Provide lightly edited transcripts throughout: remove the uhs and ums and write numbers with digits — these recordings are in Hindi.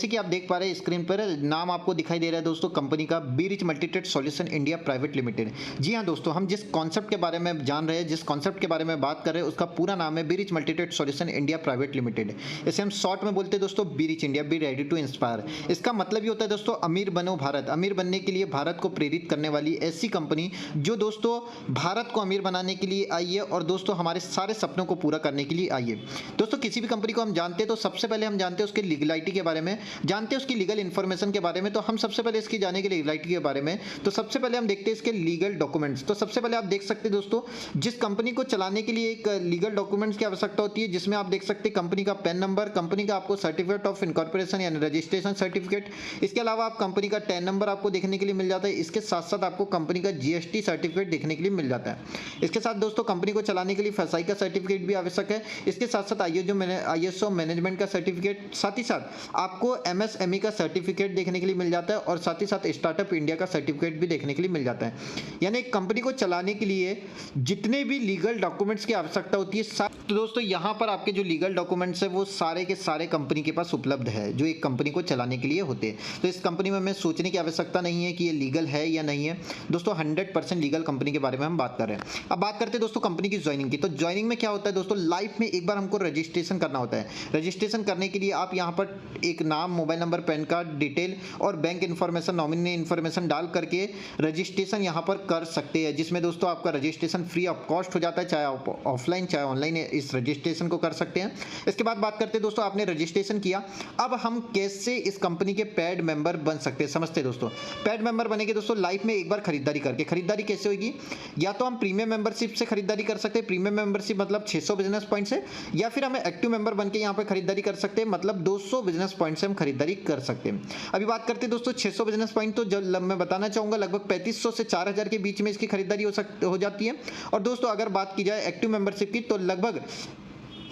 जैसे कि आप देख पा रहे हैं स्क्रीन पर नाम आपको दिखाई दे रहा है दोस्तों कंपनी का B rich multitrade solution India private Limited. जी हाँ दोस्तों, हम जिस कॉन्सेप्ट के बारे में जान रहे हैं, जिस कॉन्सेप्ट के बारे में बात कर रहे हैं, उसका पूरा नाम है be rich multitrade solution India private limited. इसे हम शॉर्ट में बोलते हैं दोस्तों be rich India, be ready to inspire. इसका मतलब ये होता है दोस्तों अमीर बनो भारत, अमीर बनने के लिए भारत को प्रेरित करने वाली ऐसी कंपनी जो दोस्तों भारत को अमीर बनाने के लिए आई है और दोस्तों हमारे सारे सपनों को पूरा करने के लिए आई है। दोस्तों किसी भी कंपनी को हम जानते हैं तो सबसे पहले हम जानते हैं उसके लीगलिटी के बारे में, जानते हैं उसकी लीगल इन्फॉर्मेशन के बारे में। तो हम सबसे पहले इसकी जाने के लीगलिटी के बारे में, तो सबसे पहले हम देखते हैं इसके लीगल डॉक्यूमेंट्स। तो सबसे पहले आप देख सकते हैं दोस्तों जिस कंपनी को चलाने के लिए एक लीगल डॉक्यूमेंट्स की आवश्यकता होती है, जिसमें आप देख सकते हैं कंपनी का पैन नंबर, कंपनी का आपको सर्टिफिकेट ऑफ इनकॉर्पोरेशन यानी रजिस्ट्रेशन सर्टिफिकेट, इसके अलावा आप कंपनी का टैन नंबर आपको देखने के लिए मिल जाता है। इसके साथ साथ आपको कंपनी का जीएसटी सर्टिफिकेट देखने के लिए मिल जाता है। इसके साथ दोस्तों कंपनी को चलाने के लिए एफएसआई का सर्टिफिकेट भी आवश्यक है। इसके साथ साथ आईएसओ मैनेजमेंट का सर्टिफिकेट, साथ ही साथ आपको एमएसएमई का सर्टिफिकेट देखने के लिए मिल जाता है और साथ ही साथ स्टार्टअप इंडिया का सर्टिफिकेट भी देखने के लिए मिल जाता है। यानी एक कंपनी को चलाने के लिए जितने भी लीगल डॉक्यूमेंट्स की आवश्यकता होती है, तो दोस्तों यहाँ पर आपके जो लीगल डॉक्यूमेंट्स है वो सारे के सारे कंपनी के पास उपलब्ध है जो एक कंपनी को चलाने के लिए होते हैं। तो इस कंपनी में हमें सोचने की आवश्यकता नहीं है कि ये लीगल है या नहीं है। दोस्तों 100% लीगल कंपनी के बारे में हम बात कर रहे हैं। अब बात करते हैं दोस्तों कंपनी की ज्वाइनिंग की। तो ज्वाइनिंग में क्या होता है दोस्तों, लाइफ में एक बार हमको रजिस्ट्रेशन करना होता है। रजिस्ट्रेशन करने के लिए आप यहाँ पर एक नाम, mobile number, pan card detail और बैंक इन्फॉर्मेशन, नॉमिनी इन्फॉर्मेशन डाल करके रजिस्ट्रेशन यहाँ पर कर सकते हैं, जिसमें दोस्तों आपका रजिस्ट्रेशन फ्री ऑफ कॉस्ट हो जाता है। चाहे आप ऑफलाइन चाहे ऑनलाइन इस रजिस्ट्रेशन को कर सकते हैं। इसके बाद बात करते हैं दोस्तों आपने रजिस्ट्रेशन किया, अब हम कैसे इस कंपनी के पेड मेंबर बन सकते हैं, समझते हैं दोस्तों। पेड मेंबर बनेंगे दोस्तों लाइफ में एक बार खरीदारी करके। खरीदारी कैसे होगी, या तो हम प्रीमियम मेंबरशिप से खरीदारी कर सकते हैं, प्रीमियम मेंबरशिप मतलब 600 बिजनेस पॉइंट से, या फिर हमें एक्टिव मेंबर बनके यहाँ पे खरीदारी कर सकते हैं, मतलब 200 बिजनेस पॉइंट से हम खरीदारी कर सकते हैं। अभी बात करते हैं दोस्तों 600 बिजनेस पॉइंट, तो जब मैं बताना चाहूंगा लगभग 3500 से 4000 के बीच में इसकी खरीदारी हो जाती है। और दोस्तों अगर बात की जाए एक्टिव मेंबरशिप की तो लगभग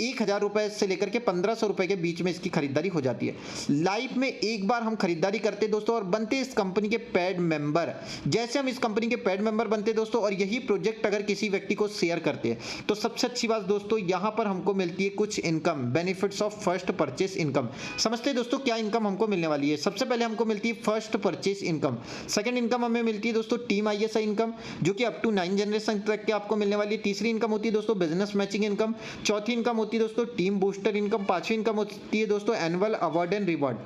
1000 रुपए से लेकर के 1500 रुपए के बीच में इसकी खरीदारी हो जाती है। लाइफ में एक बार हम खरीदारी करते हैं दोस्तों और बनते इस कंपनी के पेड मेंबर। जैसे हम इस कंपनी के पेड मेंबर बनते हैं दोस्तों और यही प्रोजेक्ट अगर किसी व्यक्ति को शेयर करते हैं तो सबसे अच्छी बात दोस्तों यहाँ पर हमको मिलती है कुछ income, benefits of first purchase income. समझते हैं दोस्तों क्या इनकम हमको मिलने वाली है। सबसे पहले हमको मिलती है first purchase income. Second income हमें मिलती है दोस्तों टीम आईएसआई इनकम, जो कि अप टू 9 जनरेशन तक के आपको मिलने वाली है। तीसरी इनकम होती है दोस्तों बिजनेस मैचिंग इनकम। चौथी इनकम होती है दोस्तों टीम बूस्टर इनकम। पांचवी इनकम होती है दोस्तों एनुअल अवार्ड एंड रिवॉर्ड।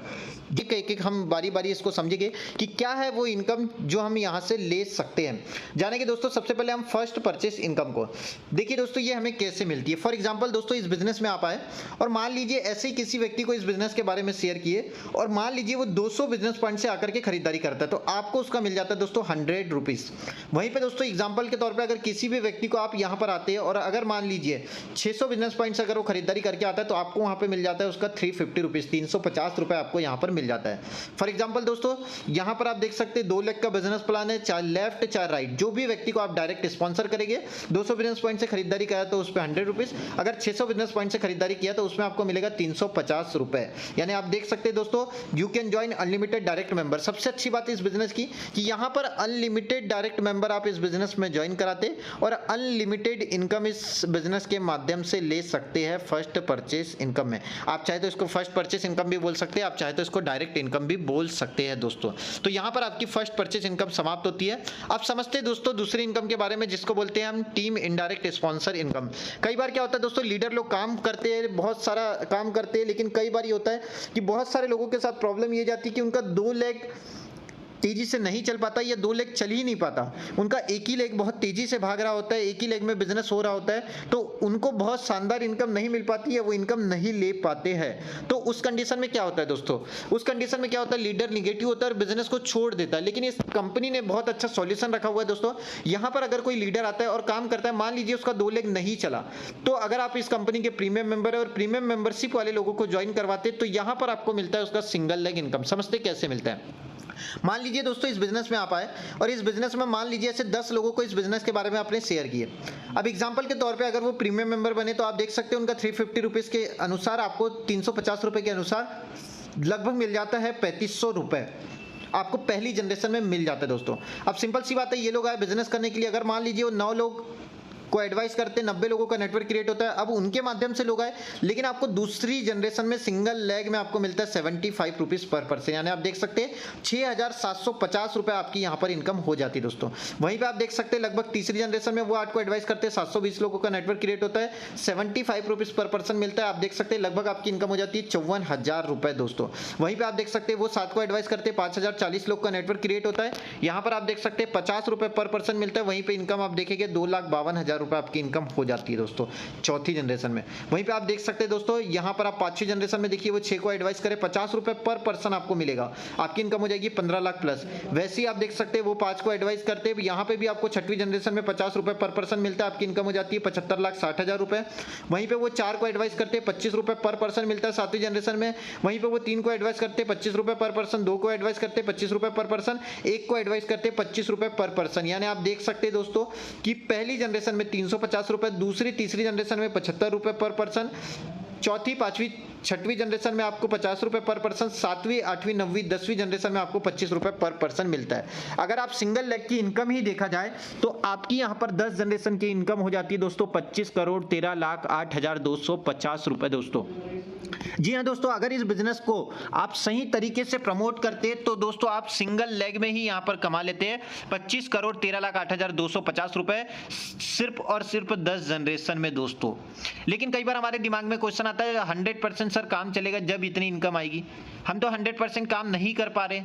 एक एक हम बारी बारी इसको समझेंगे कि क्या है वो इनकम जो हम यहाँ से ले सकते हैं। जानेंगे दोस्तों सबसे पहले हम फर्स्ट परचेस इनकम को। देखिए दोस्तों ये हमें कैसे मिलती है। फॉर एग्जांपल दोस्तों इस बिजनेस में आप आए और मान लीजिए ऐसे ही किसी व्यक्ति को इस बिजनेस के बारे में शेयर किए और मान लीजिए वो 200 बिजनेस पॉइंट से आकर के खरीदारी करता है तो आपको उसका मिल जाता है दोस्तों 100 रुपीज। वहीं पे दोस्तों एग्जाम्पल के तौर पर अगर किसी भी व्यक्ति को आप यहाँ पर आते हैं और अगर मान लीजिए 600 बिजनेस पॉइंट से अगर वो खरीदारी करके आता है तो आपको वहाँ पे मिल जाता है उसका 350 रुपीज, 350 रुपए आपको यहाँ पर मिल जाता है। फॉर एग्जांपल दोस्तों यहाँ पर आप देख सकते हैं 2 लाख का बिजनेस प्लान है, चाहे लेफ्ट चाहे राइट, जो भी व्यक्ति को आप डायरेक्ट स्पॉन्सर करेंगे 200 बिजनेस पॉइंट से खरीदारी किया तो उस पर 100 रुपीज, अगर 600 बिजनेस पॉइंट से खरीदारी किया तो उसमें आपको मिलेगा 350 रुपए। यानी आप देख सकते हैं दोस्तों you can join unlimited direct member. सबसे अच्छी बात है इस बिजनेस की कि यहाँ पर अनलिमिटेड डायरेक्ट मेंबर आप इस बिजनेस में ज्वाइन कराते और अनलिमिटेड इनकम इस बिजनेस के माध्यम से ले सकते हैं फर्स्ट परचेस इनकम में। आप चाहे तो इसको फर्स्ट परचेस इनकम भी बोल सकते हैं, आप चाहे तो इसको डायरेक्ट इनकम भी बोल सकते हैं दोस्तों। तो यहाँ पर आपकी फर्स्ट परचेस इनकम समाप्त होती है। आप समझते हैं दोस्तों दूसरी इनकम के बारे में जिसको बोलते हैं हम टीम इनडायरेक्ट स्पॉन्सर इनकम। कई बार क्या होता है दोस्तों लीडर लोग काम करते हैं, बहुत सारा काम करते हैं, लेकिन कई बार ये होता है कि बहुत सारे लोगों के साथ प्रॉब्लम ये जाती है कि उनका 2 लेग तेजी से नहीं चल पाता या 2 लेग चल ही नहीं पाता, उनका एक ही लेग बहुत तेजी से भाग रहा होता है, एक ही लेग में बिजनेस हो रहा होता है, तो उनको बहुत शानदार इनकम नहीं मिल पाती है, वो इनकम नहीं ले पाते हैं। तो उस कंडीशन में क्या होता है दोस्तों, उस कंडीशन में क्या होता है लीडर निगेटिव होता है और बिजनेस को छोड़ देता है। लेकिन इस कंपनी ने बहुत अच्छा सॉल्यूशन रखा हुआ है दोस्तों। यहाँ पर अगर कोई लीडर आता है और काम करता है, मान लीजिए उसका 2 लेग नहीं चला, तो अगर आप इस कंपनी के प्रीमियम मेंबर है और प्रीमियम मेंबरशिप वाले लोगों को ज्वाइन करवाते तो यहाँ पर आपको मिलता है उसका सिंगल लेग इनकम। समझते कैसे मिलता है। मान लीजिए दोस्तों इस बिजनेस में आप आए और इस बिजनेस में मान लीजिए ऐसे 10 लोगों को इस बिजनेस के बारे में आपने शेयर किए। अब एग्जांपल के तौर पे अगर वो प्रीमियम मेंबर बने तो आप देख सकते हैं उनका 350 रुपीज के अनुसार आपको 350 रुपए के अनुसार लगभग मिल जाता है 3500 रुपए आपको पहली जनरेशन में मिल जाता है दोस्तों। अब सिंपल सी बात है, ये लोग आए बिजनेस करने के लिए, अगर मान लीजिए वो 9 लोग को एडवाइस करते हैं, 90 लोगों का नेटवर्क क्रिएट होता है, अब उनके माध्यम से लोग आए। लेकिन आपको दूसरी जनरेशन में सिंगल लेग में आपको मिलता है 75 रुपीज पर पर्सन, यानी आप देख सकते हैं 6,750 रुपए आपकी यहाँ पर इनकम हो जाती है दोस्तों। वहीं पे आप देख सकते हैं लगभग तीसरी जनरेशन में वो आपको एडवाइस करते हैं, 720 लोगों का नेटवर्क क्रिएट होता है, 75 रुपीज पर पर्सन मिलता है। आप देख सकते हैं लगभग आपकी इनकम हो जाती है 54,000 रुपए दोस्तों। वहीं पे आप देख सकते हैं वो 7 को एडवाइस करते हैं, 5,040 लोग का नेटवर्क क्रिएट होता है, यहाँ पर आप देख सकते हैं 50 रुपए पर पर्सन मिलता है। वहीं पे इनकम आप देखेंगे 2,52,000 रुपए आपकी इनकम हो जाती है दोस्तों चौथी जनरेशन में। वहीं पे आप देख सकते हैं दोस्तों यहाँ पर आप पांचवी जनरेशन में देखिए वो 6 को एडवाइस करे, 50 रुपए पर पर्सन आपको मिलेगा, आपकी इनकम हो जाएगी 15 लाख प्लस। वैसे ही आप देख सकते हैं वो 5 को एडवाइस करते हैं, यहाँ पे भी आपको छठवीं जनरेशन में 50 रुपए पर पर्सन मिलता है, आपकी इनकम हो जाती है 75,60,000 रुपए। वहीं पे वो 4 को एडवाइस करते हैं, 25 रुपए पर पर्सन मिलता है सातवीं जनरेशन में। वहीं पे वो 3 को एडवाइस करते हैं, 25 रुपए पर पर्सन, 2 को एडवाइस करते हैं 25 रुपए पर पर्सन, 1 को एडवाइस करते हैं 25 रुपए पर पर्सन। यानी आप देख सकते हैं दोस्तों कि पहली जनरेशन में 350 रुपए, दूसरी तीसरी जनरेशन में 75 रुपए पर पर्सन, चौथी पांचवी छठवीं जनरेशन में आपको 50 रुपए पर पर्सन, सातवीं आठवीं नवीं 10वीं जनरेशन में आपको 25 रुपए पर पर्सन मिलता है। अगर आप सिंगल लेग की इनकम ही देखा जाए तो आपकी यहां पर 10 जनरेशन की इनकम हो जाती है दोस्तों 25,13,08,250 रुपए दोस्तों। जी हाँ दोस्तों, अगर इस बिजनेस को आप सही तरीके से प्रमोट करते तो दोस्तों आप सिंगल लेग में ही यहाँ पर कमा लेते हैं 25,13,08,250 रुपए सिर्फ और सिर्फ 10 जनरेशन में दोस्तों। लेकिन कई बार हमारे दिमाग में क्वेश्चन आता है 100% सर काम चलेगा जब इतनी इनकम आएगी। हम तो 100% काम नहीं कर पा रहे,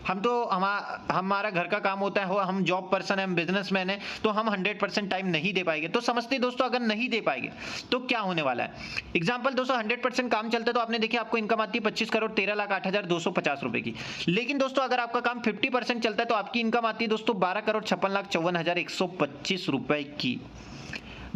हम तो हमारा घर का काम होता है, हम जॉब पर्सन है, हम बिजनेसमैन है, तो हम 100% टाइम नहीं दे पाएंगे। तो समझते दोस्तों अगर नहीं दे पाएंगे तो क्या होने वाला है। एग्जांपल दोस्तों 100% काम चलता है तो आपने देखिए आपको इनकम आती है 25,13,08,250 रुपए की। लेकिन दोस्तों अगर आपका काम 50% चलता है तो आपकी इनकम आती है दोस्तों 12,56,54,125 रुपए की।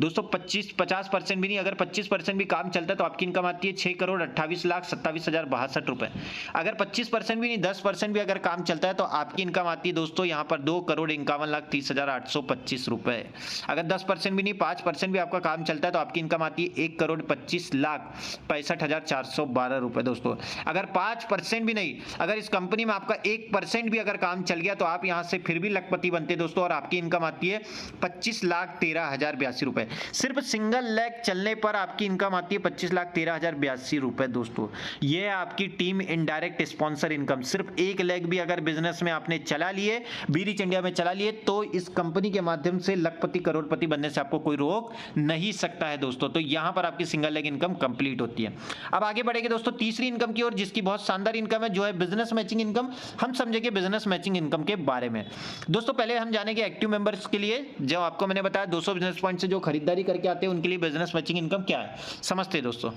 दोस्तों 50% भी नहीं, अगर 25% भी काम चलता है तो आपकी इनकम आती है 6,28,27,062 रुपए। अगर 25% भी नहीं, 10% भी अगर काम चलता है तो आपकी इनकम आती है दोस्तों यहाँ पर 2,51,30,825 रुपए। अगर 10% भी नहीं, 5% भी आपका काम चलता है तो आपकी इनकम आती है 1,25,65,412 रुपए दोस्तों। अगर 5% भी नहीं, अगर इस कंपनी में आपका 1% भी अगर काम चल गया तो आप यहाँ से फिर भी लखपति बनते दोस्तों और आपकी इनकम आती है 25,13,082 रुपए। सिर्फ सिंगल लेग चलने पर आपकी इनकम आती है 25,13,082 रुपए दोस्तों। ये आपकी टीम इनडायरेक्ट स्पॉन्सर इनकम। सिर्फ एक लेग भी अगर बिजनेस में आपने चला लिए, बी रिच इंडिया में चला लिए, तो इस कंपनी के माध्यम से लखपति करोड़पति बनने से आपको कोई रोक नहीं सकता है दोस्तों। तो यहां पर आपकी सिंगल लेग इनकम कंप्लीट होती है। अब आगे बढ़ेंगे दोस्तों तीसरी इनकम की ओर, जिसकी बहुत शानदार इनकम है, जो है बिजनेस मैचिंग इनकम। हम समझेंगे बिजनेस मैचिंग इनकम के बारे में दोस्तों। पहले हम जानेंगे एक्टिव मेंबर्स के लिए, जो आपको मैंने बताया 200 बिजनेस पॉइंट से जो खरीदारी करके आते हैं उनके लिए बिजनेस मैचिंग इनकम क्या है समझते हैं दोस्तों।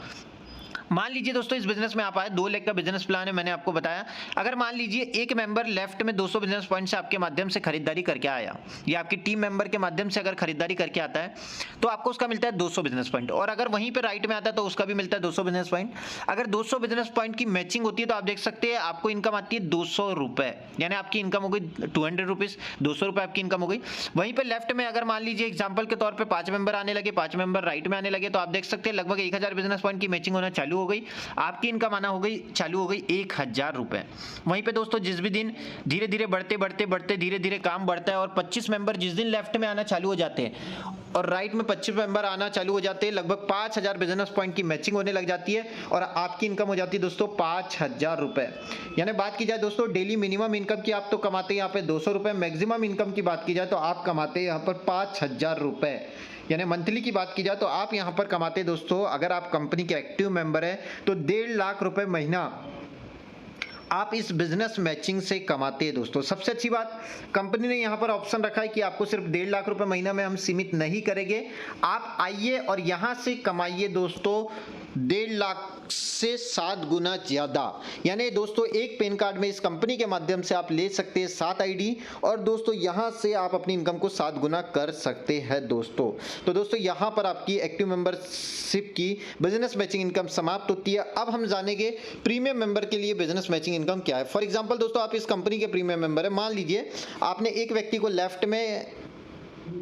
मान लीजिए दोस्तों इस बिजनेस में आप आए, 2 लाख का बिजनेस प्लान है, मैंने आपको बताया। अगर मान लीजिए एक मेंबर लेफ्ट में 200 बिजनेस पॉइंट से आपके माध्यम से खरीदारी करके आया, या आपकी टीम मेंबर के माध्यम से अगर खरीदारी करके आता है तो आपको उसका मिलता है 200 बिजनेस पॉइंट। और अगर वहीं पे राइट में आता है तो उसका भी मिलता है 200 बिजनेस पॉइंट। अगर 200 बिजनेस पॉइंट की मैचिंग होती है तो आप देख सकते हैं आपको इनकम आती है 200 रुपए, यानी आपकी इनकम हो गई 200 रुपीज, 200 रुपए आपकी इनकम हो गई। वहीं पे लेफ्ट में अगर मान लीजिए एग्जाम्पल के तौर पर 5 मेंबर आने लगे, 5 मेंबर राइट में आने लगे, तो आप देख सकते हैं लगभग 1000 बिजनेस पॉइंट की मैचिंग होना चालू हो गई, आपकी इनकम आना हो गई चालू हो गई 1000 रुपए। वहीं पे दोस्तों जिस भी दिन धीरे धीरे बढ़ते धीरे धीरे काम बढ़ता है और 25 मेंबर जिस दिन लेफ्ट में आना चालू हो जाते हैं और राइट में 25 मेंबर आना चालू हो जाते हैं, लगभग 5000 बिजनेस पॉइंट की मैचिंग होने लग जाती है और आपकी इनकम हो जाती है दोस्तों 5000 रुपए। यानी बात की जाए दोस्तों डेली मिनिमम इनकम की, आप तो कमाते हैं यहाँ पे 200 रुपए, मैक्सिमम इनकम की बात की जाए तो आप कमाते हैं यहाँ पर 5000 रुपए। यानी मंथली की बात की जाए तो आप यहां पर कमाते दोस्तों, अगर आप कंपनी के एक्टिव मेंबर हैं तो 1.5 लाख रुपए महीना आप इस बिजनेस मैचिंग से कमाते हैं दोस्तों। सबसे अच्छी बात कंपनी ने यहां पर ऑप्शन रखा है कि आपको सिर्फ 1.5 लाख रुपए महीना में हम सीमित नहीं करेंगे, आप आइए और यहां से कमाइए दोस्तों 1.5 लाख से 7 गुना ज्यादा। यानी दोस्तों एक पैन कार्ड में इस कंपनी के माध्यम से आप ले सकते हैं 7 आईडी और दोस्तों यहां से आप अपनी इनकम को 7 गुना कर सकते हैं दोस्तों। तो दोस्तों यहां पर आपकी एक्टिव मेंबरशिप की बिजनेस मैचिंग इनकम समाप्त होती है। अब हम जानेंगे प्रीमियम मेंबर के लिए बिजनेस मैचिंग इनकम क्या है। फॉर एग्जाम्पल दोस्तों आप इस कंपनी के प्रीमियम मेंबर है, मान लीजिए आपने एक व्यक्ति को लेफ्ट में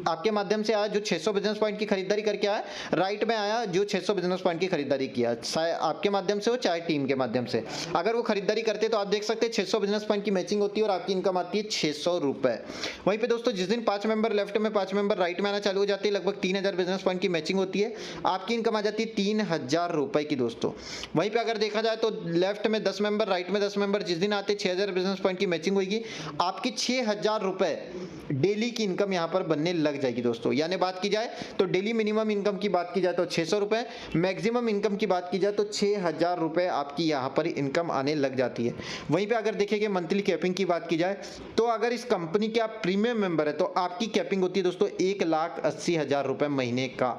आपके माध्यम से आया जो 600 बिजनेस पॉइंट की खरीदारी करके आया, राइट में आया जो 600 बिजनेस पॉइंट की खरीदारी किया, चाहे आपके माध्यम से हो चाहे टीम के माध्यम से। अगर वो खरीदारी करते तो आप देख सकते हैं 600 बिजनेस पॉइंट की मैचिंग होती है और आपकी इनकम आती है 600 रुपए। वहीं पे दोस्तों जिस दिन 5 मेंबर लेफ्ट में 5 मेंबर राइट में आना चालू हो जाती है, लगभग 3000 बिजनेस पॉइंट की मैचिंग होती है, आपकी इनकम आ जाती है 3000 रुपए की दोस्तों। वहीं पे अगर देखा जाए तो लेफ्ट में 10 मेंबर राइट में 10 मेंबर जिस दिन आते 6000 बिजनेस पॉइंट की मैचिंग होगी, आपकी 6000 रुपए डेली की इनकम यहां पर बनने लग जाएगी दोस्तों। यानी बात की जाए तो डेली मिनिमम इनकम की बात की जाए तो 600 रुपए, मैक्सिमम इनकम की बात की जाए तो 6000 रुपए आपकी यहां पर इनकम आने लग जाती है। वहीं पे अगर देखेंगे मंथली कैपिंग की बात की जाए तो अगर इस कंपनी के आप प्रीमियम मेंबर है तो आपकी कैपिंग होती है दोस्तों 1,80,000 रुपए महीने का।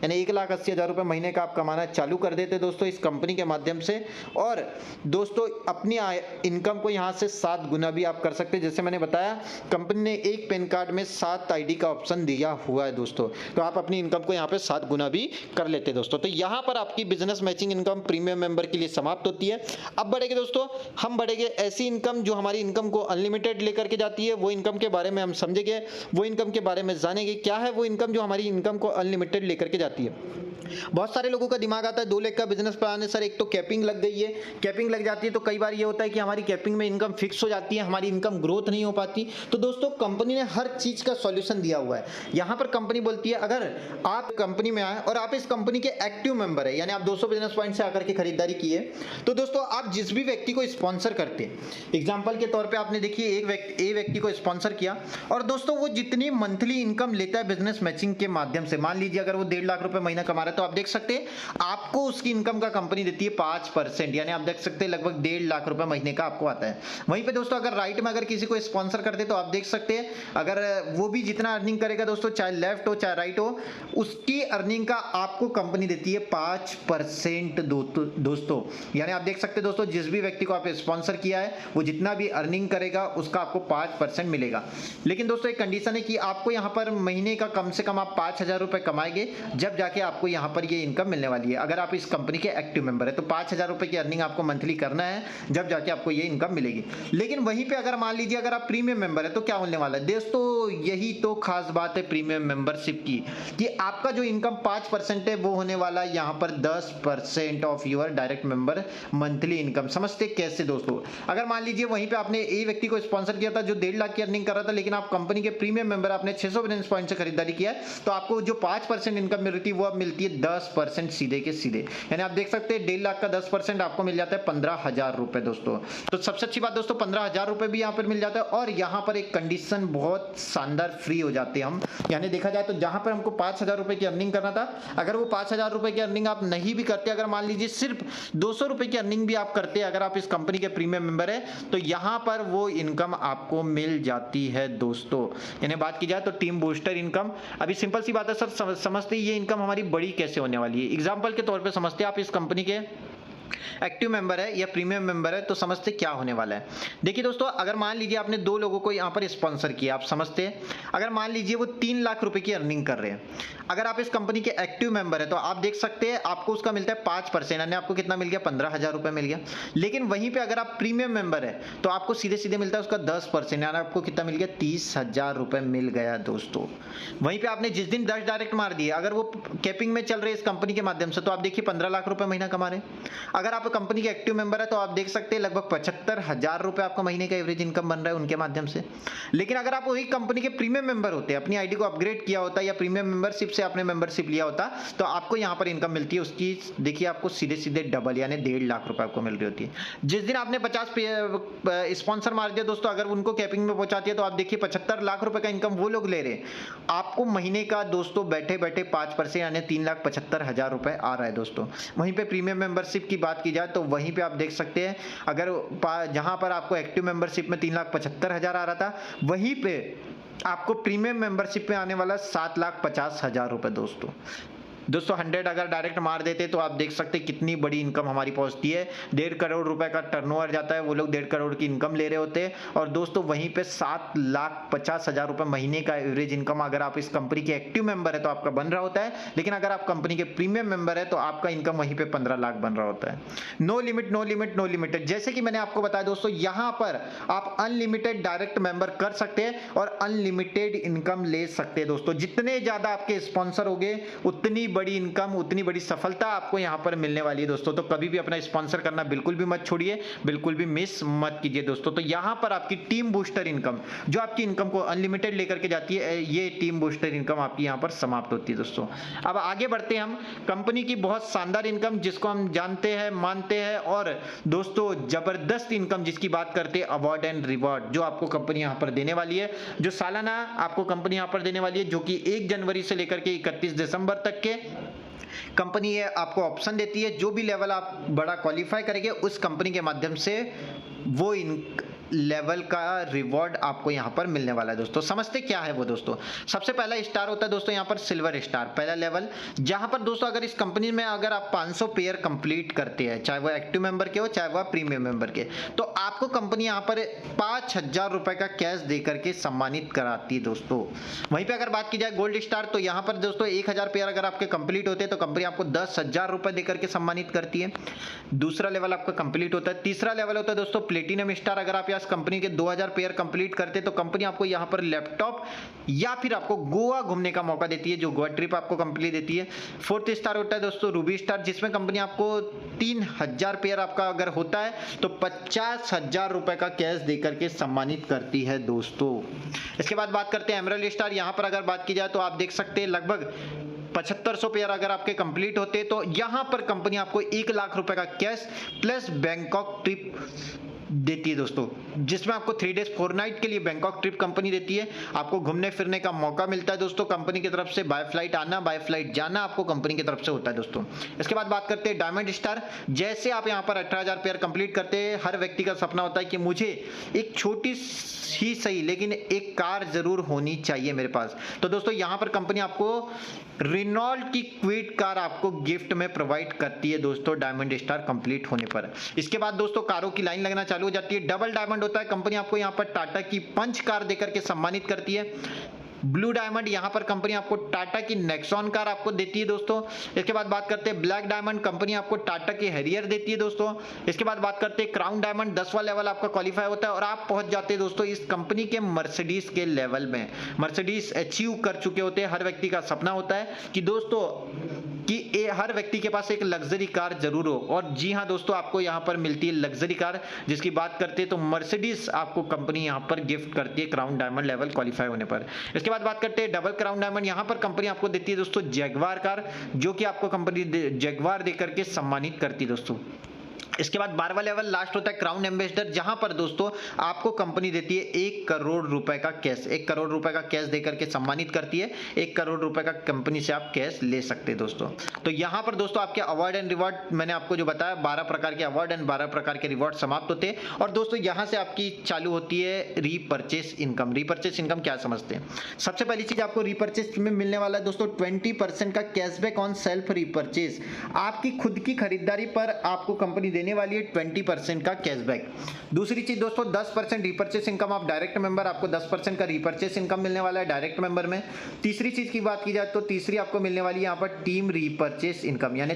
यानी 1,80,000 रुपए महीने का आप कमाना चालू कर देते दोस्तों इस कंपनी के माध्यम से। और दोस्तों अपनी इनकम को यहां से 7 गुना भी आप कर सकते हैं। जैसे मैंने बताया कंपनी ने एक पैन कार्ड में 7 आईडी का ऑप्शन दिया हुआ है दोस्तों, तो आप अपनी इनकम को यहाँ पे 7 गुना भी कर लेते हैं दोस्तों। तो यहाँ पर आपकी business matching income premium member के लिए समाप्त होती है। अब बढ़ेंगे दोस्तों, हम बढ़ेंगे ऐसी इनकम जो हमारी इनकम को अनलिमिटेड लेकर के जाती है। वो इनकम के बारे में हम समझेंगे, वो इनकम के बारे में जानेंगे क्या है वो इनकम जो हमारी इनकम को अनलिमिटेड लेकर के जाती है। बहुत सारे लोगों का दिमाग आता है 2 लाख का बिजनेस प्लान है सर, एक तो कैपिंग लग गई है, कैपिंग लग जाती है तो कई बार ये होता है कि हमारी कैपिंग में इनकम फिक्स हो जाती है, हमारी इनकम ग्रोथ नहीं हो पाती। तो दोस्तों कंपनी ने हर चीज का सॉल्यूशन दिया हुआ है। यहां पर कंपनी बोलती है अगर आप कंपनी में आए और आप इस कंपनी के एक्टिव मेंबर है, यानी आप 200 बिजनेस पॉइंट से आकर के खरीदारी की है, तो दोस्तों आप जिस भी व्यक्ति को स्पॉन्सर करते हैं, एग्जाम्पल के तौर पर आपने देखिए एक व्यक्ति को स्पॉन्सर किया और दोस्तों वो जितनी मंथली इनकम लेता है बिजनेस मैचिंग के माध्यम से, मान लीजिए अगर वो 1.5 लाख रुपए महीना कमा रहा है तो आप देख सकते हैं आपको उसकी इनकम का कंपनी देती है 5%, यानी आप देख सकते हैं लगभग 1.5 लाख रुपए महीने का आपको आता है। वहीं पे दोस्तों अगर राइट में अगर किसी को स्पॉन्सर करते तो आप देख सकते हैं अगर वो भी जितना अर्निंग करेगा दोस्तों, चाहे लेफ्ट हो चाहे राइट हो, उसकी अर्निंग का आपको कंपनी देती है 5% दोस्तों। यानी आप देख सकते हैं दोस्तों जिस भी व्यक्ति को आप स्पॉन्सर किया है वो जितना भी अर्निंग करेगा उसका आपको 5% मिलेगा। लेकिन दोस्तों एक कंडीशन है कि आपको यहां पर महीने का कम से कम आप 5,000 रुपए कमाएंगे, जब जाके आपको यहां पर ये इनकम मिलने वाली है। अगर आप इस कंपनी के एक्टिव मेंबर है तो 5,000 रुपए की अर्निंग आपको मंथली करना है, जब जाके आपको ये इनकम मिलेगी। लेकिन वहीं पे अगर मान लीजिए अगर आप प्रीमियम मेंबर है तो क्या होने वाला है दोस्तों, यही तो खास बात है प्रीमियम मेंबरशिप की, कि आपका जो इनकम 5% है वो होने वाला है यहां पर 10% of your direct member monthly income. समझते कैसे दोस्तों, अगर मान लीजिए वहीं पे आपने ए व्यक्ति को स्पॉन्सर किया था जो 1.5 लाख की अर्निंग कर रहा था, लेकिन आप कंपनी के प्रीमियम मेंबर आपने 600 बिजनेस पॉइंट से खरीदारी किया है, तो आपको जो 5% इनकम मिल रही थी वो अब मिलती है 10% सीधे के सीधे। यानी आप देख सकते हैं 1.5 लाख का 10% आपको मिल जाता है 15,000 रुपए दोस्तों। तो सबसे अच्छी बात दोस्तों 15,000 रुपए भी यहां पर मिल जाता है। और यहां पर एक कंडीशन बहुत शानदार फ्री हो जाते हैं हम, यानी देखा जाए तो जहां पर हमको 5,000 रुपए की अर्निंग करना था, अगर वो 5,000 रुपए की अर्निंग आप नहीं भी करते, अगर मान लीजिए सिर्फ 200 रुपए की अर्निंग भी आप करते, अगर आप इस कंपनी के प्रीमियम मेंबर है, तो यहां पर वो इनकम आपको मिल जाती है दोस्तों। यानी बात की जाए तो टीम बूस्टर इनकम, अभी सिंपल सी बात है सर, समझते ये इनकम हमारी बड़ी कैसे होने वाली है। एग्जांपल के तौर पे समझते आप इस कंपनी के एक्टिव मेंबर है या प्रीमियम मेंबर है तो समझते क्या होने वाला है। देखिए दोस्तों अगर मान लीजिए आपने 2 लोगों को यहां पर स्पॉन्सर किया, आप समझते हैं अगर मान लीजिए वो 3 लाख रुपए की अर्निंग कर रहे हैं, अगर आप इस कंपनी के एक्टिव मेंबर है तो आप देख सकते हैं आपको उसका मिलता है 5%, यानी आपको कितना मिल गया 15,000 रुपए मिल गया। लेकिन वहीं पे अगर आप प्रीमियम मेंबर है तो आपको सीधे सीधे मिलता है उसका 10%, यानी आपको कितना मिल गया 30,000 रुपए मिल गया दोस्तों। वहीं पे आपने जिस दिन 10 डायरेक्ट मार दिए, अगर वो कैपिंग में चल रहे इस कंपनी के माध्यम से, तो आप देखिए 15 लाख रुपए महीना कमा रहे हैं। अगर आप कंपनी के एक्टिव मेंबर है तो आप देख सकते हैं लगभग 75,000 रुपए आपका महीने का एवरेज इनकम बन रहा है उनके माध्यम से। लेकिन अगर आप वही कंपनी के प्रीमियम मेंबर होते, अपनी आईडी को अपग्रेड किया होता या प्रीमियम मेंबरशिप से आपने मेंबरशिप लिया होता, तो आपको यहां पर इनकम मिलती है उसकी, देखिए आपको सीधे सीधे डबल यानी 1.5 लाख रुपए आपको मिल रही होती है। जिस दिन आपने 50 स्पॉन्सर मार दिया दोस्तों, अगर उनको कैपिंग में पहुंचाती है तो आप देखिए 75 लाख रुपए का इनकम वो लोग ले रहे हैं, आपको महीने का दोस्तों बैठे बैठे 5% यानी 3,75,000 रुपए आ रहा है दोस्तों। वहीं पे प्रीमियम मेंबरशिप की बात की जाए तो वहीं पे आप देख सकते हैं अगर जहां पर आपको एक्टिव मेंबरशिप में 3,75,000 आ रहा था, वहीं पे आपको प्रीमियम मेंबरशिप में आने वाला 7,50,000 रुपए दोस्तों। दोस्तों 100 अगर डायरेक्ट मार देते तो आप देख सकते कितनी बड़ी इनकम हमारी पहुंचती है। 1.5 करोड़ रुपए का टर्नओवर जाता है, वो लोग 1.5 करोड़ की इनकम ले रहे होते हैं। और दोस्तों वहीं पे 7,50,000 रुपए महीने का एवरेज इनकम अगर आप इस कंपनी के एक्टिव मेंबर है तो आपका बन रहा होता है, लेकिन अगर आप कंपनी के प्रीमियम मेंबर है तो आपका इनकम वहीं पे 15 लाख बन रहा होता है। No limit, no limit, no limited. जैसे कि मैंने आपको बताया दोस्तों, यहां पर आप अनलिमिटेड डायरेक्ट मेंबर कर सकते हैं और अनलिमिटेड इनकम ले सकते हैं। दोस्तों जितने ज्यादा आपके स्पॉन्सर होंगे उतनी बड़ी इनकम, उतनी बड़ी सफलता आपको यहां पर मिलने वाली है दोस्तों। तो कभी भी अपना स्पॉन्सर करना बिल्कुल भी मत छोड़िए, बिल्कुल भी मिस मत कीजिए दोस्तों। तो यहां पर आपकी टीम बूस्टर इनकम, जो आपकी इनकम को अनलिमिटेड लेकर के जाती है, ये टीम बूस्टर इनकम आपकी यहां पर समाप्त होती है दोस्तों। अब आगे बढ़ते हैं हम। कंपनी की बहुत शानदार इनकम जिसको हम जानते हैं, मानते हैं, और दोस्तों जबरदस्त इनकम जिसकी बात करते हैं, अवार्ड एंड रिवॉर्ड जो आपको कंपनी यहां पर देने वाली है, जो सालाना आपको कंपनी यहां पर देने वाली है, जो कि 1 जनवरी से लेकर के 31 दिसंबर तक के कंपनी ये आपको ऑप्शन देती है। जो भी लेवल आप बड़ा क्वालिफाई करेंगे उस कंपनी के माध्यम से वो इन लेवल का रिवॉर्ड आपको यहां पर मिलने वाला है दोस्तों। समझते क्या है वो दोस्तों। सबसे पहला स्टार होता है दोस्तों यहां पर सिल्वर स्टार, पहला लेवल, जहां पर दोस्तों अगर इस कंपनी में अगर आप 500 पेयर कंप्लीट करते हैं, चाहे वो एक्टिव मेंबर के हो चाहे वो प्रीमियम मेंबर के, तो आपको कंपनी यहां पर 5,000 रुपए का कैश देकर के सम्मानित कराती है दोस्तों। वहीं पे अगर बात की जाए गोल्ड स्टार, तो यहां पर दोस्तों 1000 पेयर अगर आपके कंप्लीट होते हैं तो कंपनी आपको 10,000 रुपए देकर के सम्मानित करती है। दूसरा लेवल आपका कंप्लीट होता है। तीसरा लेवल होता है दोस्तों प्लेटिनम स्टार, अगर आप कंपनी के 2000 पेयर कंप्लीट करते तो कंपनी आपको यहां पर लैपटॉप या फिर आपको गोवा घूमने का मौका देती है, जो गोवा ट्रिप आपको कंपनी देती है। फोर्थ स्टार होता है दोस्तों रूबी स्टार, जिसमें कंपनी आपको 3000 पेयर आपका अगर होता है तो 50,000 रुपए का कैश देकर के सम्मानित करती है दोस्तों। इसके बाद बात करते हैं एमरल्ड स्टार। यहां पर अगर बात की जाए तो आप देख सकते हैं लगभग 7500 पेयर अगर आपके कंप्लीट होते तो यहां पर कंपनी आपको 1 लाख रुपए का कैश प्लस बैंकॉक ट्रिप देती है दोस्तों, जिसमें आपको 3 डेज 4 नाइट के लिए बैंकॉक ट्रिप कंपनी देती है। आपको घूमने फिरने का मौका मिलता है दोस्तों कंपनी की तरफ से, बाय फ्लाइट आना बाय फ्लाइट जाना आपको कंपनी की तरफ से होता है दोस्तों। इसके बाद बात करते हैं डायमंड स्टार। जैसे आप यहां पर 18,000 पेयर कंप्लीट करते हैं, हर व्यक्ति का सपना होता है कि मुझे एक छोटी ही सही लेकिन एक कार जरूर होनी चाहिए मेरे पास। तो दोस्तों यहां पर कंपनी आपको रेनॉल्ट की क्विड कार आपको गिफ्ट में प्रोवाइड करती है दोस्तों, डायमंड स्टार कंप्लीट होने पर। इसके बाद दोस्तों कारों की लाइन लगना चालू हो जाती है। डबल डायमंड होता है, कंपनी आपको यहां पर टाटा की पंच कार देकर के सम्मानित करती है। ब्लू डायमंड, यहां पर कंपनी आपको टाटा की नेक्सॉन कार आपको देती है दोस्तों। इसके बाद बात करते हैं ब्लैक डायमंड, कंपनी आपको टाटा की हैरियर देती है दोस्तों। इसके बाद बात करते हैं क्राउन डायमंड, 10वां लेवल आपका क्वालिफाई होता है और आप पहुंच जाते हैं दोस्तों इस कंपनी के मर्सिडीज के लेवल में। मर्सिडीज अचीव कर चुके होते हैं। हर व्यक्ति का सपना होता है कि दोस्तों कि हर व्यक्ति के पास एक लग्जरी कार जरूर हो, और जी हां दोस्तों आपको यहां पर मिलती है लग्जरी कार, जिसकी बात करते हैं तो मर्सिडीज आपको कंपनी यहां पर गिफ्ट करती है क्राउन डायमंड लेवल क्वालिफाई होने पर। इसके बाद बात करते हैं डबल क्राउन डायमंड। यहां पर कंपनी आपको देती है दोस्तों जैगवार कार, जो कि आपको कंपनी जैगवार देकर के सम्मानित करती है दोस्तों। इसके बाद 12वां लेवल लास्ट होता है क्राउन एम्बेसडर, जहां पर दोस्तों आपको कंपनी देती है 1 करोड़ रुपए का कैश, 1 करोड़ रुपए का कैश देकर के सम्मानित करती है। 1 करोड़ रुपए का कंपनी से आप कैश ले सकते हैं दोस्तों। तो यहां पर दोस्तों आपके अवार्ड एंड रिवॉर्ड मैंने आपको जो बताया, 12 प्रकार के अवार्ड एंड 12 प्रकार के रिवॉर्ड समाप्त होते हैं। और दोस्तों यहां से आपकी चालू होती है रीपर्चेस इनकम। रीपर्चेस इनकम क्या समझते हैं? सबसे पहली चीज आपको रीपर्चेस में मिलने वाला है दोस्तों 20% का कैशबैक ऑन सेल्फ रीपर्चेस। आपकी खुद की खरीदारी पर आपको कंपनी देने वाली है 20% का कैशबैक। दूसरी चीज दोस्तों 10% रीपर्चेस इनकम, आप डायरेक्ट मेंबर आपको 10% का रीपर्चेस इनकम मिलने वाला है डायरेक्ट मेंबर में। तीसरी चीज की बात की जाए तो तीसरी आपको मिलने वाली है यहाँ पर टीम रीपर्चेस इनकम, यानी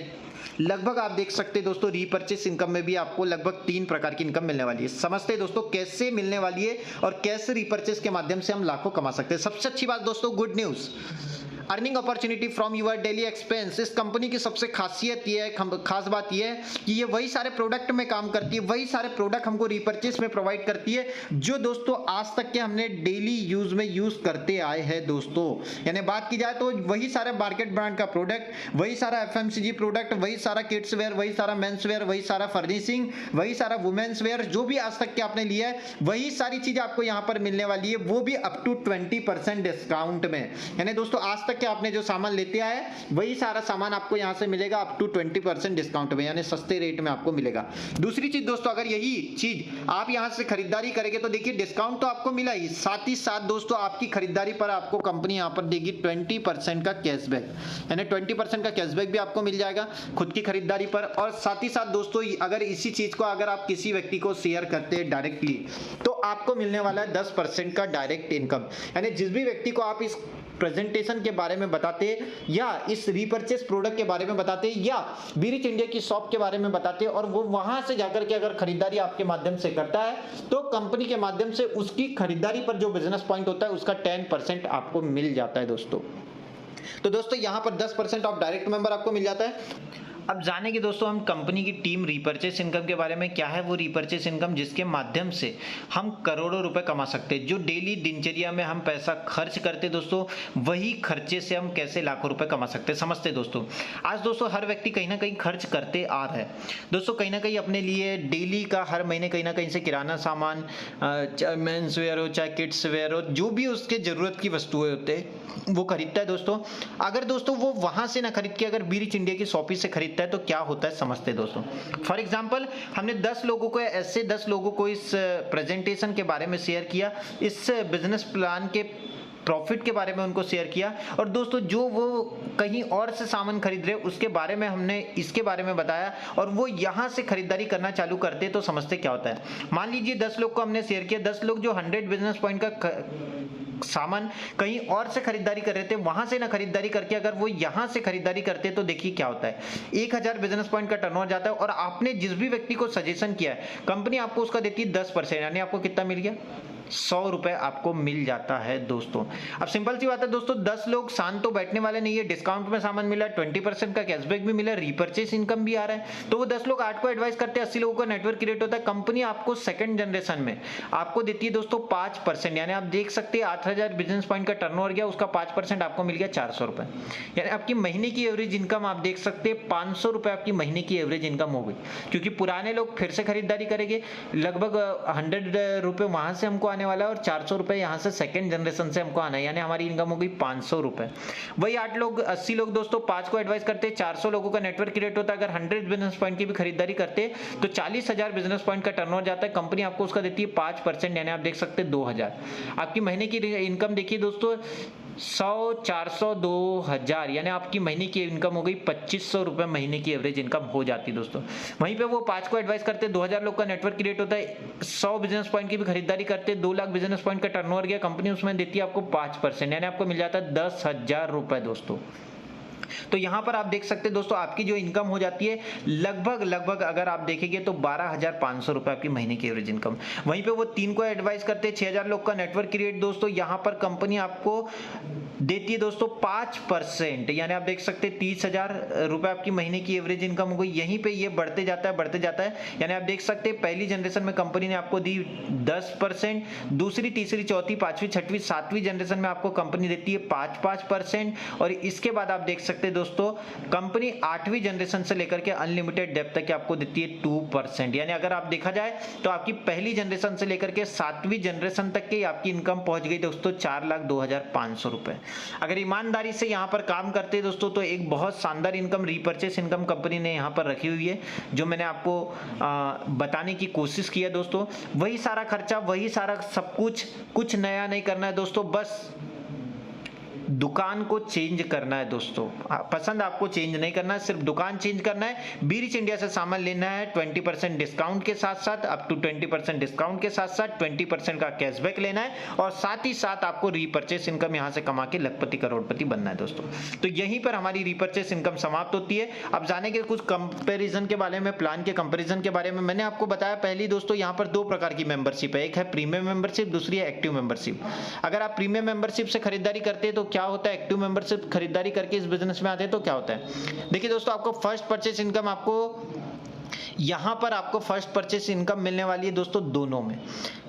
लगभग आप देख सकते हैं दोस्तों रीपर्चेस इनकम में भी आपको लगभग 3 प्रकार की इनकम मिलने वाली है। समझते हैं दोस्तों कैसे मिलने वाली है और कैसे रीपर्चेस के माध्यम से हम लाखों कमा सकते हैं। सबसे अच्छी बात दोस्तों good news, earning opportunity from your daily expense. इस कंपनी की सबसे खासियत ये है, खास बात ये है कि ये वही सारे प्रोडक्ट में काम करती है, वही सारे प्रोडक्ट हमको रीपर्चेस में प्रोवाइड करती है जो दोस्तों आज तक के हमने डेली यूज में यूज करते आए हैं दोस्तों। यानी बात की जाए तो वही सारे मार्केट ब्रांड का प्रोडक्ट, वही सारा एफएमसीजी प्रोडक्ट, वही सारा किड्स वेयर, वही सारा मेंस वेयर, वही सारा फर्निशिंग, वही सारा वुमेन्स वेयर, जो भी आज तक के आपने लिया है वही सारी चीजें आपको यहाँ पर मिलने वाली है, वो भी अप टू 20% डिस्काउंट में। यानी दोस्तों आज तक तक के आपने जो सामान लेते आए वही सारा सामान आपको यहाँ से मिलेगा अप टू 20% डिस्काउंट में, यानी सस्ते रेट में आपको मिलेगा। दूसरी चीज दोस्तों, अगर यही चीज आप यहाँ से खरीदारी करेंगे तो देखिए डिस्काउंट तो आपको मिला ही, साथ ही साथ दोस्तों आपकी खरीदारी पर आपको कंपनी यहाँ पर देगी 20% का कैशबैक, यानी 20% का कैशबैक भी आपको मिल जाएगा खुद की खरीदारी पर। और साथ ही साथ दोस्तों अगर इसी चीज को अगर आप किसी व्यक्ति को शेयर करते हैं डायरेक्टली तो आपको मिलने वाला है 10% का डायरेक्ट इनकम, यानी जिस भी व्यक्ति को आप इस प्रेजेंटेशन के बारे में बताते या इस रीपर्चेस प्रोडक्ट के बारे में बताते या बीरिच इंडिया की शॉप के बारे में बताते और वो वहां से जाकर के अगर खरीदारी आपके माध्यम से करता है तो कंपनी के माध्यम से उसकी खरीदारी पर जो बिजनेस पॉइंट होता है उसका 10% आपको मिल जाता है दोस्तों। तो दोस्तों यहां पर 10% ऑफ डायरेक्ट मेंबर आपको मिल जाता है। अब जानेंगे दोस्तों हम कंपनी की टीम रीपर्चेस इनकम के बारे में। क्या है वो रीपर्चेस इनकम जिसके माध्यम से हम करोड़ों रुपए कमा सकते हैं। जो डेली दिनचर्या में हम पैसा खर्च करते दोस्तों वही खर्चे से हम कैसे लाखों रुपए कमा सकते हैं, समझते दोस्तों। आज दोस्तों हर व्यक्ति कहीं ना कहीं खर्च करते आ रहा है दोस्तों, कहीं ना कहीं अपने लिए डेली का हर महीने कहीं ना कहीं से किराना सामान, चाहे मेंस वेयर हो चाहे किड्स वेयर हो, जो भी उसके जरूरत की वस्तुएं होते हैं वो खरीदता है दोस्तों। अगर दोस्तों वो वहां से ना खरीद के अगर बीरिच इंडिया की शॉपी से खरीदता है तो क्या होता है समझते दोस्तों। फॉर एग्जांपल हमने 10 लोगों को ऐसे 10 लोगों को इस प्रेजेंटेशन के बारे में शेयर किया, इस बिजनेस प्लान के प्रॉफिट के बारे में उनको शेयर किया और दोस्तों जो वो कहीं और से सामान खरीद रहे उसके बारे में हमने इसके बारे में बताया और वो यहाँ से खरीदारी करना चालू करते तो समझते क्या होता है। मान लीजिए 10 लोग को हमने शेयर किया, 10 लोग जो 100 बिजनेस पॉइंट का सामान कहीं और से खरीदारी कर रहे थे वहां से ना खरीदारी करके अगर वो यहां से खरीदारी करते तो देखिए क्या होता है, 1000 बिजनेस पॉइंट का टर्नओवर जाता है और आपने जिस भी व्यक्ति को सजेशन किया है कंपनी आपको उसका देती है 10%, यानी आपको कितना मिल गया 100 रुपए आपको मिल जाता है दोस्तों। अब सिंपल सी बात है दोस्तों, 10 लोग शांत तो बैठने वाले नहीं है, डिस्काउंट में सामान मिला, 20% का कैशबैक भी मिला, रीपर्चेस इनकम भी आ रहा है, तो वो 10 लोग 8 को एडवाइस करते हैं, 80 लोगों का नेटवर्क क्रिएट होता है। कंपनी आपको सेकंड जनरेशन में आपको देती है दोस्तों 5%, यानी आप देख सकते हैं 8000 बिजनेस पॉइंट का टर्नओवर गया, उसका 5% आपको मिल गया 400 रुपए, यानी आपकी महीने की एवरेज इनकम आप देख सकते हैं 500 रुपए आपकी महीने की एवरेज इनकम हो गई। क्योंकि पुराने लोग फिर से खरीदारी करेंगे, लगभग 100 रुपए वहां से हमको आने वाला है और 400 रुपए यहाँ से सेकंड जनरेशन से हमको आना है, यानी हमारी इनकम हो गई 500 रुपए। वही 8 लोग 80 लोग दोस्तों 5 को एडवाइस करते, 400 लोगों का नेटवर्क क्रिएट होता है, अगर 100 बिजनेस पॉइंट की भी खरीदारी करते तो 40,000 बिजनेस पॉइंट का टर्नओवर जाता है, कंपनी आपको उसका देती है 5%, यानी आप देख सकते हैं 2000। आपकी महीने की इनकम देखिए दोस्तों 100, 400, 2000, यानी आपकी महीने की इनकम हो गई 2500 रुपए महीने की एवरेज इनकम हो जाती है दोस्तों। वहीं पे वो 5 को एडवाइस करते, 2000 लोग का नेटवर्क क्रिएट होता है, 100 बिजनेस पॉइंट की भी खरीदारी करते, 2 लाख बिजनेस पॉइंट का टर्नओवर गया, कंपनी उसमें देती है आपको 5%, यानी आपको मिल जाता है 10,000 रुपए दोस्तों। तो यहां पर आप देख सकते हैं दोस्तों आपकी जो इनकम हो जाती है लगभग अगर आप देखेंगे तो 12,500 रुपए आपकी महीने की एवरेज इनकम। वहीं पे वो 3 को एडवाइस करते हैं, 6000 लोग का नेटवर्क क्रिएट दोस्तों, यहां पर कंपनी आपको देती है दोस्तों 5%, यानी आप देख सकते हैं 30,000 रुपए आपकी महीने की एवरेज इनकम हो गई। यहीं पे ये बढ़ते जाता है, यानी आप देख सकते हैं पहली जनरेशन में कंपनी ने आपको दी 10%, दूसरी तीसरी चौथी पांचवी छठवीं सातवीं जनरेशन में आपको कंपनी देती है 5% और इसके बाद आप देख सकते हैं दोस्तों कंपनी 8वीं जनरेशन से लेकर के अनलिमिटेड डेप्थ तक आपको देती है 2%, यानी अगर आप देखा जाए तो आपकी पहली जनरेशन से लेकर के 7वीं जनरेशन तक की आपकी इनकम पहुंच गई दोस्तों 4,02,500 रुपए। अगर ईमानदारी से यहाँ पर काम करते हैं दोस्तों तो एक बहुत शानदार इनकम रीपर्चेस इनकम कंपनी ने यहाँ पर रखी हुई है, जो मैंने आपको बताने की कोशिश की है दोस्तों। वही सारा खर्चा, वही सारा सब कुछ नया नहीं करना है दोस्तों, बस दुकान को चेंज करना है दोस्तों। पसंद आपको चेंज नहीं करना है, सिर्फ दुकान चेंज करना है। बीरिच इंडिया से सामान लेना है 20% डिस्काउंट के साथ साथ, अप टू 20% डिस्काउंट के साथ साथ 20% का कैशबैक लेना है और साथ ही साथ आपको रीपर्चेस इनकम यहां से कमा के लखपति करोड़पति बनना है दोस्तों। तो यहीं पर हमारी रीपर्चेस इनकम समाप्त होती है। अब जानेंगे कुछ कंपेरिजन के बारे में, प्लान के कंपेरिजन के बारे में। मैंने आपको बताया पहली दोस्तों यहाँ पर 2 प्रकार की मेंबरशिप है, एक है प्रीमियम मेंबरशिप, दूसरी है एक्टिव मेंबरशिप। अगर आप प्रीमियम मेंबरशिप से खरीदारी करते हैं तो क्या होता है, एक्टिव मेंबरशिप खरीदारी करके इस बिजनेस में आते हैं तो क्या होता है। देखिए दोस्तों आपको फर्स्ट परचेस इनकम यहां पर आपको फर्स्ट परचेस इनकम मिलने वाली है दोस्तों दोनों में,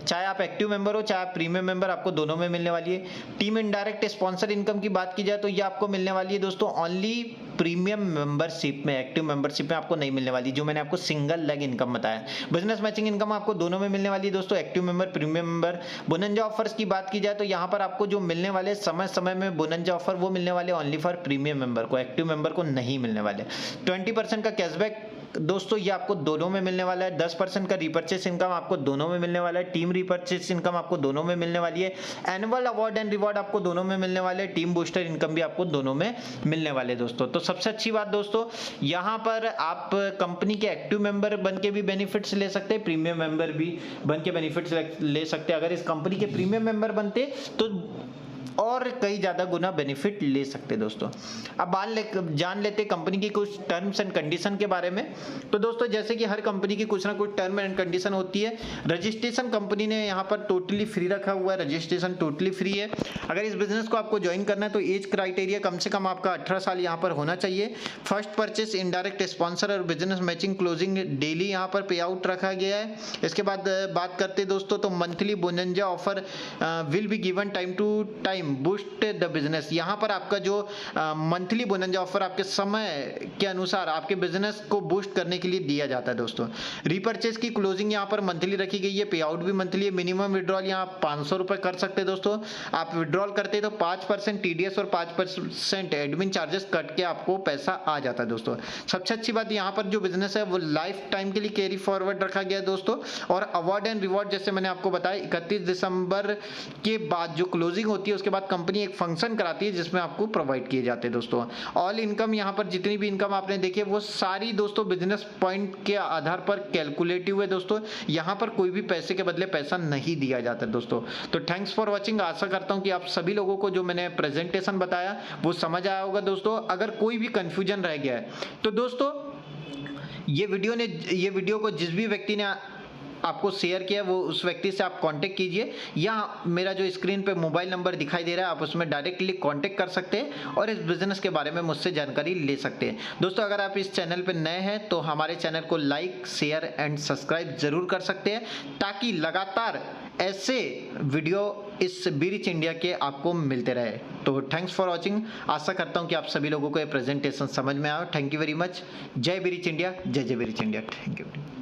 चाहे आप एक्टिव मेंबर हो चाहे आप प्रीमियम मेंबर, आपको दोनों में मिलने वाली है। टीम इनडायरेक्ट स्पॉन्सर इनकम की बात की जाए तो ये आपको मिलने वाली है दोस्तों ओनली प्रीमियम मेंबरशिप में, एक्टिव मेंबरशिप में आपको नहीं मिलने वाली, जो मैंने आपको सिंगल लेग इनकम बताया। बिजनेस मैचिंग इनकम आपको दोनों में मिलने वाली है दोस्तों, active member, premium member. Bonanza offers की बात की जाए तो यहाँ पर आपको जो मिलने वाले समय समय में बोनंजा ऑफर वो मिलने वाले ओनली फॉर प्रीमियम मेंबर को, एक्टिव मेंबर को नहीं मिलने वाले। 20% का कैशबैक दोस्तों ये आपको दोनों में मिलने वाला है। 10% का रिपर्चेस इनकम आपको दोनों में मिलने वाला है। टीम रिपर्चेस इनकम आपको दोनों में मिलने वाली है। एनुअल अवार्ड एंड रिवॉर्ड आपको दोनों में मिलने वाले हैं। टीम बूस्टर इनकम भी आपको दोनों में मिलने वाले दोस्तों। तो सबसे अच्छी बात दोस्तों, यहाँ पर आप कंपनी के एक्टिव मेंबर बन के भी बेनिफिट्स ले सकते हैं, प्रीमियम मेंबर भी बन के बेनिफिट्स ले सकते हैं। अगर इस कंपनी के प्रीमियम मेंबर बनते तो और कई ज़्यादा गुना बेनिफिट ले सकते दोस्तों। अब जान लेते कंपनी की कुछ टर्म्स एंड कंडीशन के बारे में। तो दोस्तों जैसे कि हर कंपनी की कुछ ना कुछ टर्म एंड कंडीशन होती है। रजिस्ट्रेशन कंपनी ने यहाँ पर टोटली फ्री रखा हुआ है, रजिस्ट्रेशन टोटली फ्री है। अगर इस बिजनेस को आपको ज्वाइन करना है तो एज क्राइटेरिया कम से कम आपका 18 साल यहाँ पर होना चाहिए। फर्स्ट परचेस, इनडायरेक्ट स्पॉन्सर और बिजनेस मैचिंग क्लोजिंग डेली यहाँ पर पे आउट रखा गया है। इसके बाद बात करते दोस्तों तो monthly bonanza offer will be given time to time boost the business. यहाँ पर आपका जो मंथली बोनंजा ऑफर आपके समय के अनुसार आपके बिजनेस को बूस्ट करने के लिए दिया जाता है दोस्तों। रिपर्चेस की क्लोजिंग यहाँ पर मंथली रखी गई है, पे आउट भी मंथली है। मिनिमम विड्रॉल यहाँ 500 रुपए कर सकते हैं दोस्तों। आप विड्रॉल करते हैं तो 5% टीडीएस और 5% एडमिन चार्जेस कट के आपको पैसा आ जाता है दोस्तों। सबसे अच्छी बात यहाँ पर जो बिजनेस है वो लाइफ टाइम के लिए कैरी फॉरवर्ड रखा गया है दोस्तों। और अवार्ड एंड रिवॉर्ड जैसे मैंने आपको बताया 31 दिसंबर के बाद जो क्लोजिंग होती है उसके बाद कंपनी एक फंक्शन कराती है जिसमें आपको प्रोवाइड किए जाते हैं दोस्तों। ऑल इनकम यहाँ पर जितनी भी इनकम आपने देखी है वो सारी दोस्तों बिजनेस पॉइंट के आधार पर कैलकुलेटिव है दोस्तों। यहाँ पर कोई भी पैसे के बदले पैसा नहीं दिया जाता दोस्तों। तो थैंक्स फॉर वॉचिंग। आशा करता हूँ कि आप सभी लोगों को जो मैंने प्रेजेंटेशन बताया वो समझ आया होगा दोस्तों। अगर कोई भी कंफ्यूजन रह गया है तो दोस्तों ये वीडियो को जिस भी व्यक्ति ने आपको शेयर किया वो उस व्यक्ति से आप कांटेक्ट कीजिए, या मेरा जो स्क्रीन पे मोबाइल नंबर दिखाई दे रहा है आप उसमें डायरेक्टली कांटेक्ट कर सकते हैं और इस बिजनेस के बारे में मुझसे जानकारी ले सकते हैं दोस्तों। अगर आप इस चैनल पे नए हैं तो हमारे चैनल को लाइक, शेयर एंड सब्सक्राइब जरूर कर सकते हैं ताकि लगातार ऐसे वीडियो इस बी रिच इंडिया के आपको मिलते रहे। तो थैंक्स फॉर वॉचिंग। आशा करता हूँ कि आप सभी लोगों को ये प्रेजेंटेशन समझ में आया। Thank you very much. जय बी रिच इंडिया, जय जय B rich India. Thank you.